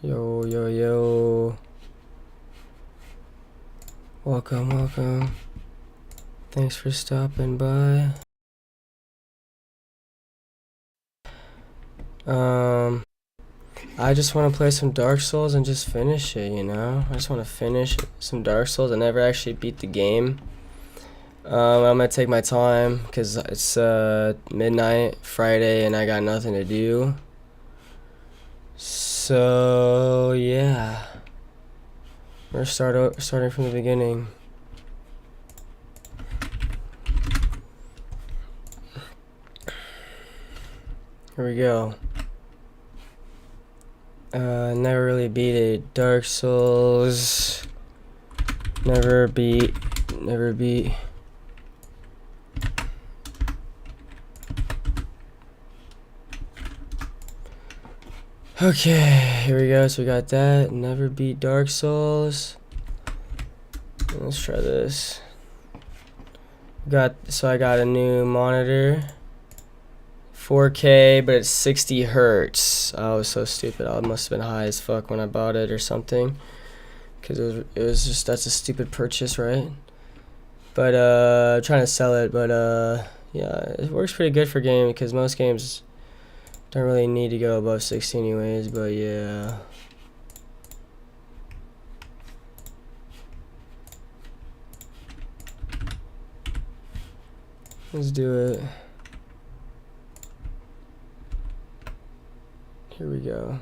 Yo, yo, yo. Welcome, welcome. Thanks for stopping by. I just want to play some Dark Souls and just finish it, you know? I just want to finish some Dark Souls. I never actually beat the game. I'm gonna take my time because it's midnight Friday and I got nothing to do. So yeah, we're starting from the beginning. Here we go. Never really beat it. Dark Souls. Never beat. Okay, here we go. So we got that. Never beat Dark Souls. Let's try this. So I got a new monitor. 4K, but it's 60 hertz. I was so stupid. I must have been high as fuck when I bought it or something. Cause it was just, that's a stupid purchase, right? But I'm trying to sell it, but yeah, it works pretty good for gaming because most games don't really need to go above 60 anyways, but yeah. Let's do it. Here we go.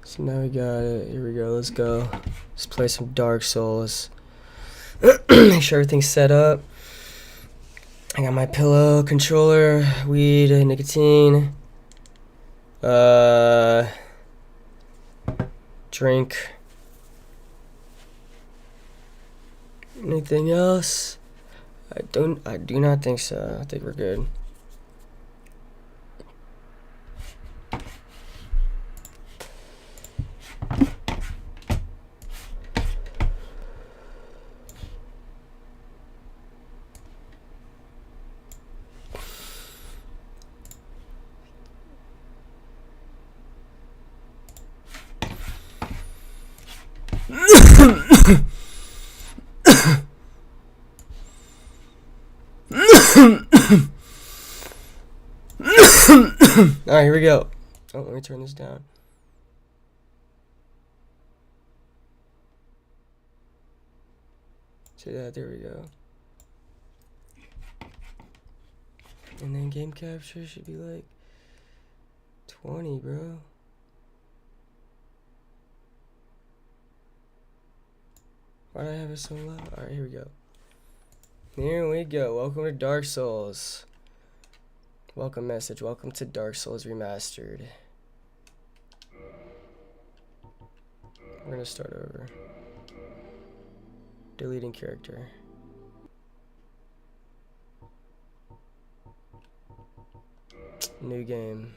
So now we got it. Here we go. Let's go. Let's play some Dark Souls. Make sure everything's set up. I got my pillow, controller, weed, nicotine, drink. Anything else? I do not think so. I think we're good. Alright, here we go. Oh, let me turn this down. See that? There we go. And then game capture should be like 20, bro. Why'd I have it so low? Alright, here we go. Here we go. Welcome to Dark Souls. Welcome message. Welcome to Dark Souls Remastered. We're gonna start over. Deleting character. New game.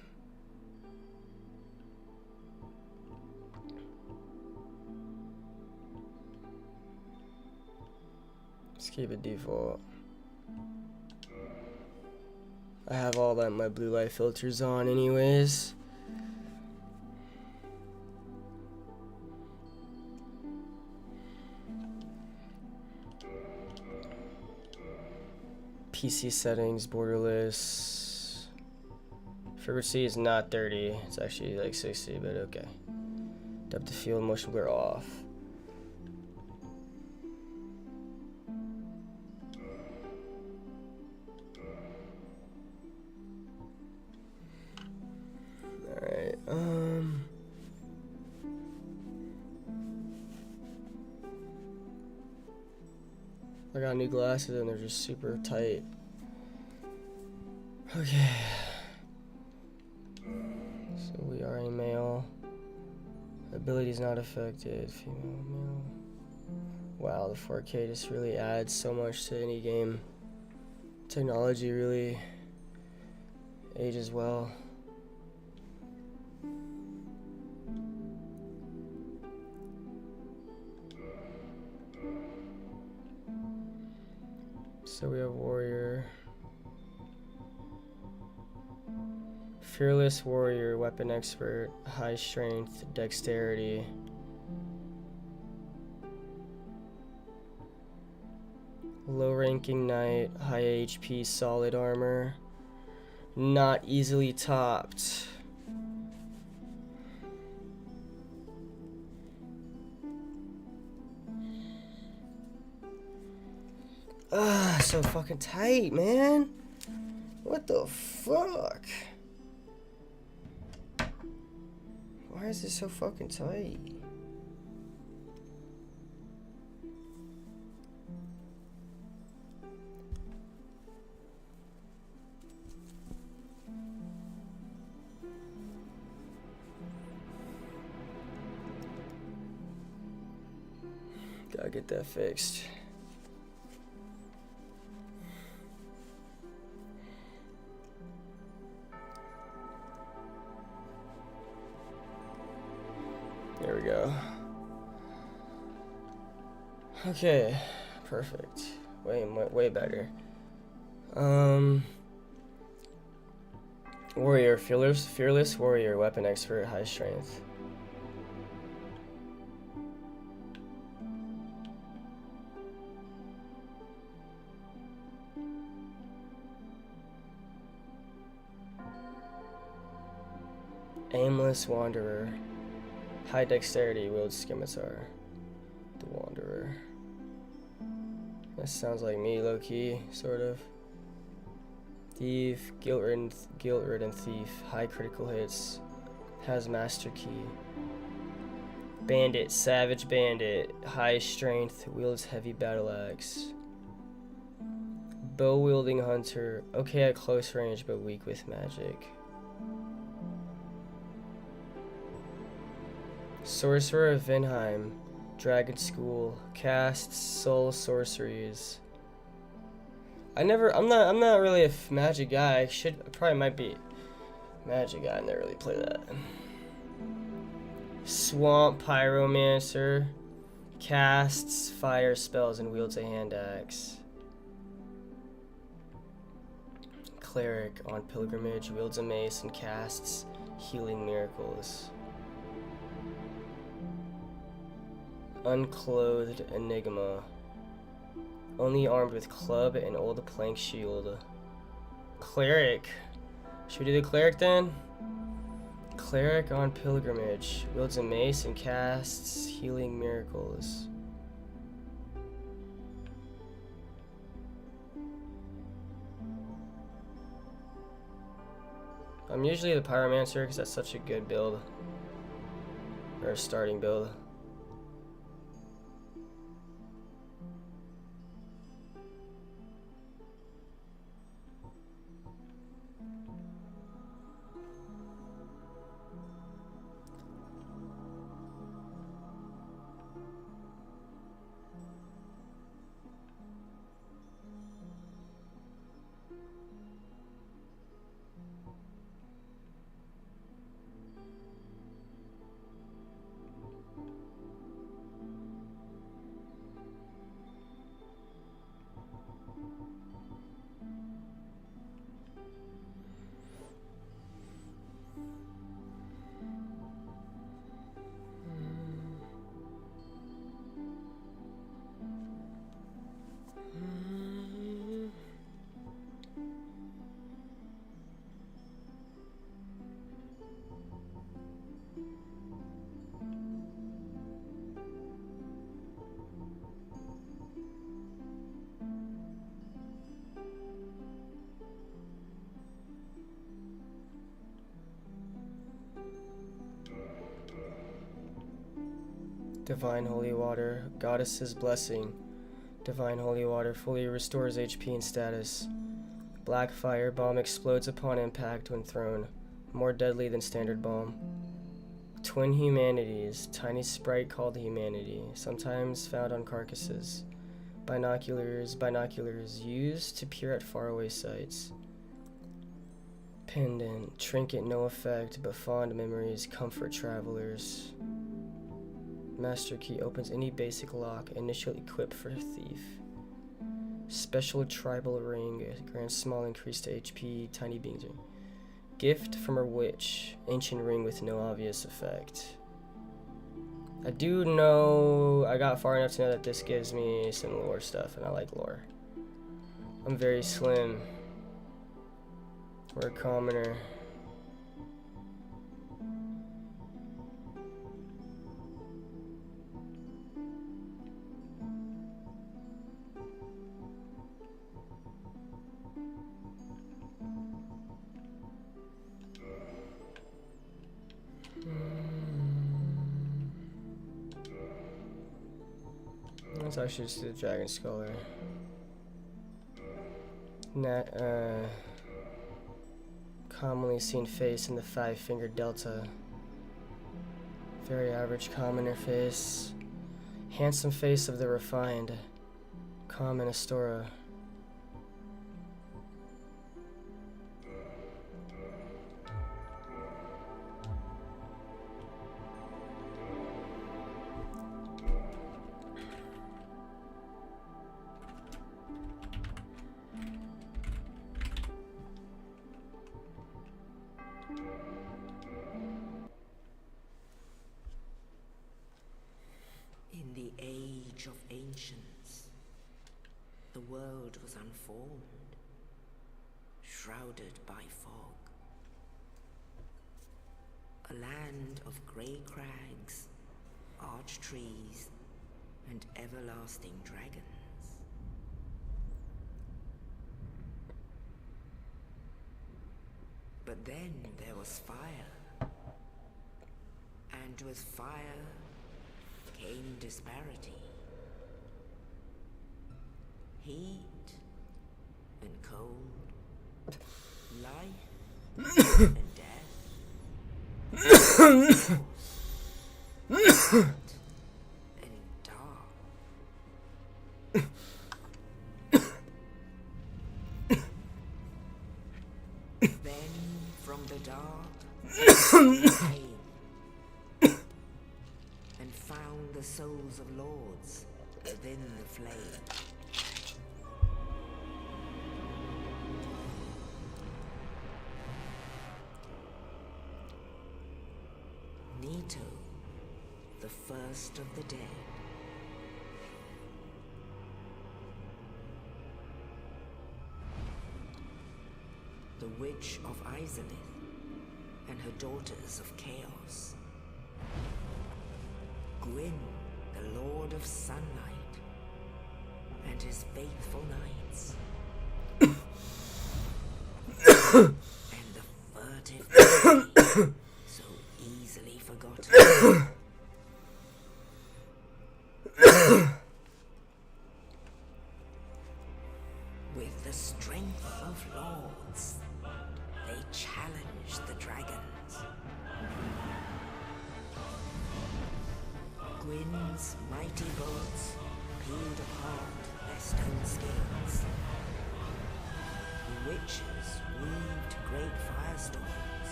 Let's keep it default. I have all that my blue light filters on anyways. PC settings, borderless. Frequency is not 30. It's actually like 60, but okay. Depth of field, motion blur off. Alright, I got new glasses and they're just super tight. Okay. So we are a male. Abilities not affected. Female, male. Wow, the 4K just really adds so much to any game. Technology really ages well. So we have warrior. Fearless warrior, weapon expert, high strength, dexterity. Low ranking knight, high HP, solid armor. Not easily topped. So fucking tight, man. What the fuck? Why is it so fucking tight? Gotta get that fixed. There we go. Okay, perfect. Way better. Warrior, fearless warrior, weapon expert, high strength. Aimless wanderer. High dexterity, wields scimitar. The wanderer. That sounds like me, low-key, sort of. Thief, guilt-ridden thief. High critical hits. Has master key. Bandit, savage bandit. High strength, wields heavy battle axe. Bow-wielding hunter. Okay at close range, but weak with magic. Sorcerer of Vinheim, Dragon School, casts soul sorceries. I'm not really a magic guy. I probably might be a magic guy. I never really play that. Swamp Pyromancer, casts fire spells and wields a hand axe. Cleric on pilgrimage, wields a mace and casts healing miracles. Unclothed Enigma. Only armed with club and old plank shield. Cleric. Should we do the cleric then? Cleric on pilgrimage. Wields a mace and casts healing miracles. I'm usually the pyromancer because that's such a good build. Or a starting build. Divine Holy Water, Goddess's Blessing. Divine Holy Water fully restores HP and status. Black Fire Bomb explodes upon impact when thrown, more deadly than standard bomb. Twin Humanities, tiny sprite called Humanity, sometimes found on carcasses. Binoculars, used to peer at faraway sights. Pendant, trinket no effect, but fond memories comfort travelers. Master key opens any basic lock, initial equip for thief. Special tribal ring grants small increase to HP, tiny beings. Gift from a witch. Ancient ring with no obvious effect. I do know, I got far enough to know that this gives me some lore stuff, and I like lore. I'm very slim. We're a commoner. Let's actually just do the Dragon Scholar. Commonly seen face in the 5-fingered delta. Very average commoner face. Handsome face of the refined. Common Astora. In the age of ancients, the world was unformed, shrouded by fog. A land of grey crags, arch trees, and everlasting dragons. But then there was fire, and with fire came disparity. Heat and cold, life and death, light and dark. Then from the dark he came and found the souls of lords within the flame. Nito, the first of the dead. The Witch of Izalith and her daughters of Chaos. Gwyn, the Lord of Sunlight, and his faithful knights. And the furtive enemy, so easily forgotten. With the strength of lords, they challenged the dragons. Gwyn's mighty bolts peeled apart their stone scales. The witches weaved great firestorms.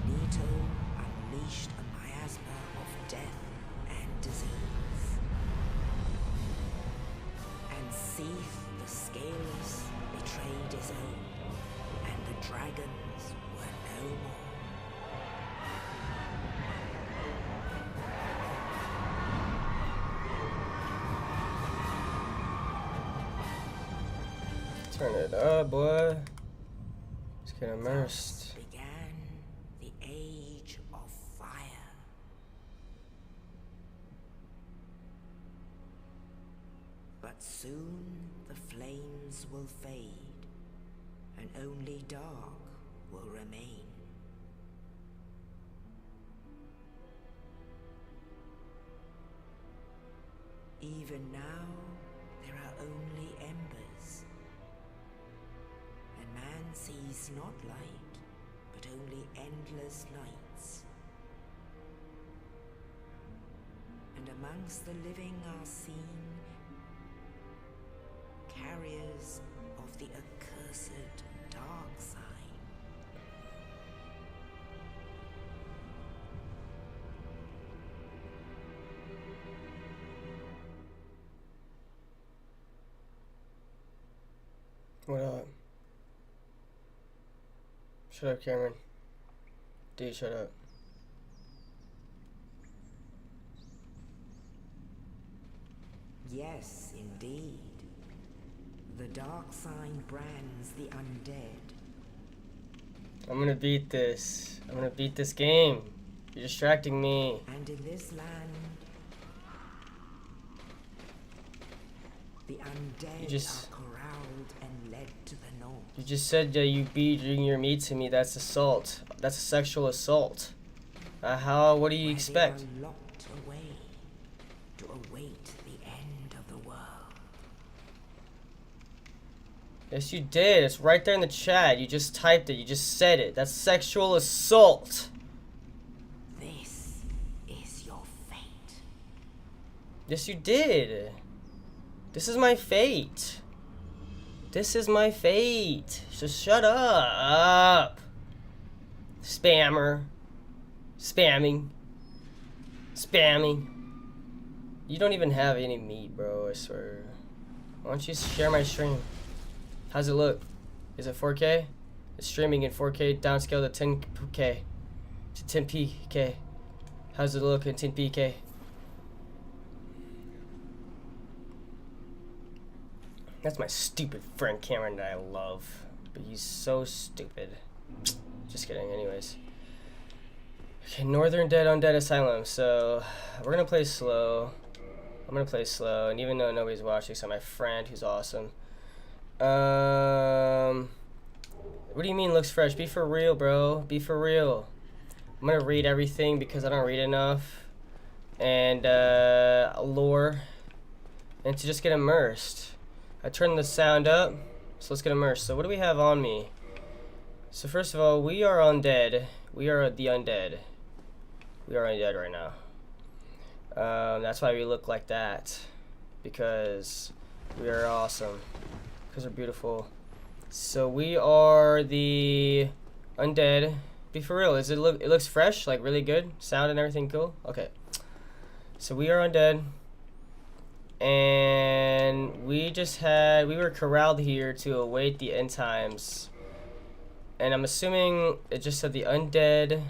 Nito unleashed a miasma of death and disease. And Seath the Scaleless betrayed his own, and the dragons were no more. Turn it up, boy. Let's get immersed. Thus began the Age of Fire. But soon the flames will fade, and only dark will remain. Even now, there are only embers. And man sees not light, but only endless nights. And amongst the living are seen carriers of the accursed dark side. Shut up, Cameron. Dude, shut up. Yes, indeed. The dark sign brands the undead. I'm gonna beat this. I'm gonna beat this game. You're distracting me. And in this land, the undead are corralled and led to the north. You just said that you beating your meat to me. That's assault. That's a sexual assault. What do you expect? They are locked away to await the end of the world. Yes, you did. It's right there in the chat. You just typed it. You just said it. That's sexual assault. This is your fate. Yes, you did. This is my fate. This is my fate. Just shut up. Spammer. Spamming. Spamming. You don't even have any meat, bro, I swear. Why don't you share my stream? How's it look? Is it 4K? It's streaming in 4K, downscale to 10K. To 10pk. How's it look in 10pk? That's my stupid friend Cameron that I love. But he's so stupid. Just kidding, anyways. Okay, Northern Dead Undead Asylum. So, we're gonna play slow. I'm gonna play slow, and even though nobody's watching, except my friend who's awesome. What do you mean looks fresh? Be for real, bro. Be for real. I'm gonna read everything because I don't read enough. And, lore. And to just get immersed. I turned the sound up, so let's get immersed. So what do we have on me? So first of all, we are undead. We are the undead. We are undead right now. That's why we look like that. Because we are awesome. Because we're beautiful. So we are the undead. Be for real. It looks fresh, like really good. Sound and everything cool. Okay. So we are undead. And we were corralled here to await the end times. And I'm assuming it just said the undead.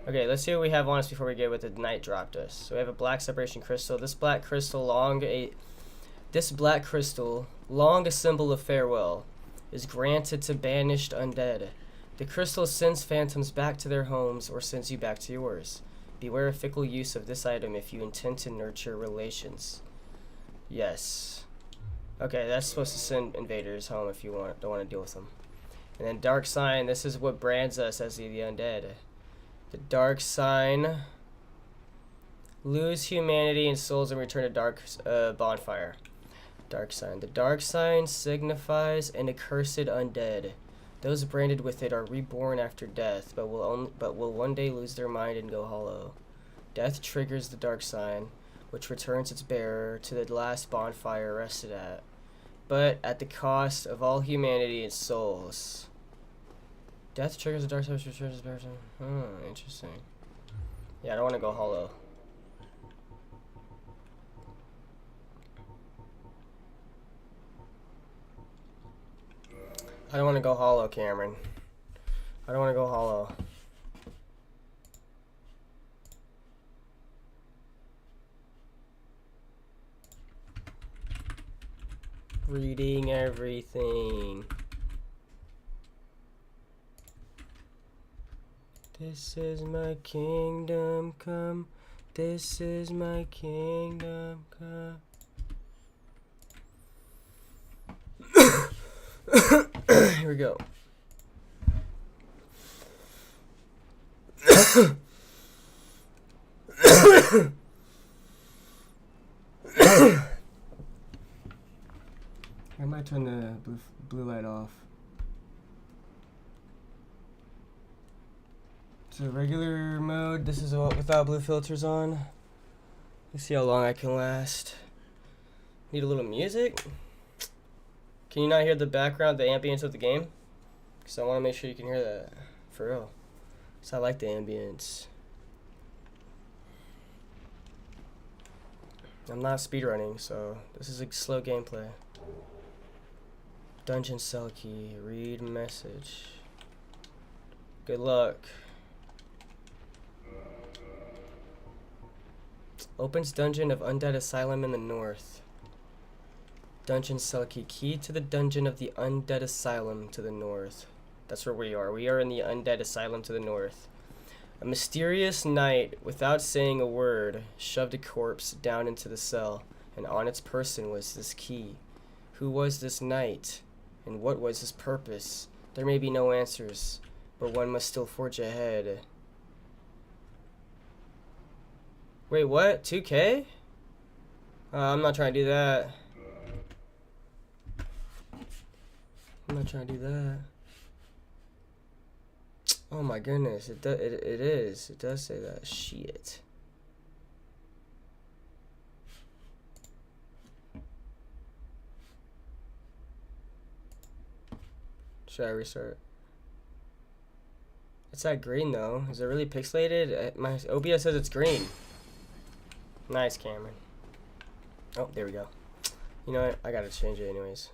Okay, let's see what we have on us before we get what the knight dropped us. So we have a black separation crystal. This black crystal, long a symbol of farewell, is granted to banished undead. The crystal sends phantoms back to their homes or sends you back to yours. Beware of fickle use of this item if you intend to nurture relations. Yes. Okay, that's supposed to send invaders home if you don't want to deal with them. And then dark sign, this is what brands us as the undead. The dark sign. Lose humanity and souls and return to dark bonfire. Dark sign. The dark sign signifies an accursed undead. Those branded with it are reborn after death, but will one day lose their mind and go hollow. Death triggers the dark sign, which returns its bearer to the last bonfire rested at, but at the cost of all humanity and souls. Death triggers the dark side, which returns its bearer to... Oh, interesting. Yeah, I don't want to go hollow. I don't want to go hollow, Cameron. I don't want to go hollow. Reading everything. This is my kingdom come. This is my kingdom come. Here we go. I might turn the blue light off. So regular mode, this is without blue filters on. Let's see how long I can last. Need a little music? Can you not hear the background, the ambience of the game? Because I want to make sure you can hear that. For real. Because I like the ambience. I'm not speedrunning, so this is a slow gameplay. Dungeon cell key, read message. Good luck. Opens dungeon of Undead Asylum in the north. Dungeon cell key. Key to the dungeon of the Undead Asylum to the north. That's where we are. We are in the Undead Asylum to the north. A mysterious knight, without saying a word, shoved a corpse down into the cell, and on its person was this key. Who was this knight, and what was his purpose? There may be no answers, but one must still forge ahead. Wait, what? 2K? I'm not trying to do that. I'm not trying to do that. Oh my goodness, it is. It does say that. Shit. Should I restart? It's that green though. Is it really pixelated? My OBS says it's green. Nice, Cameron. Oh, there we go. You know what? I gotta change it anyways.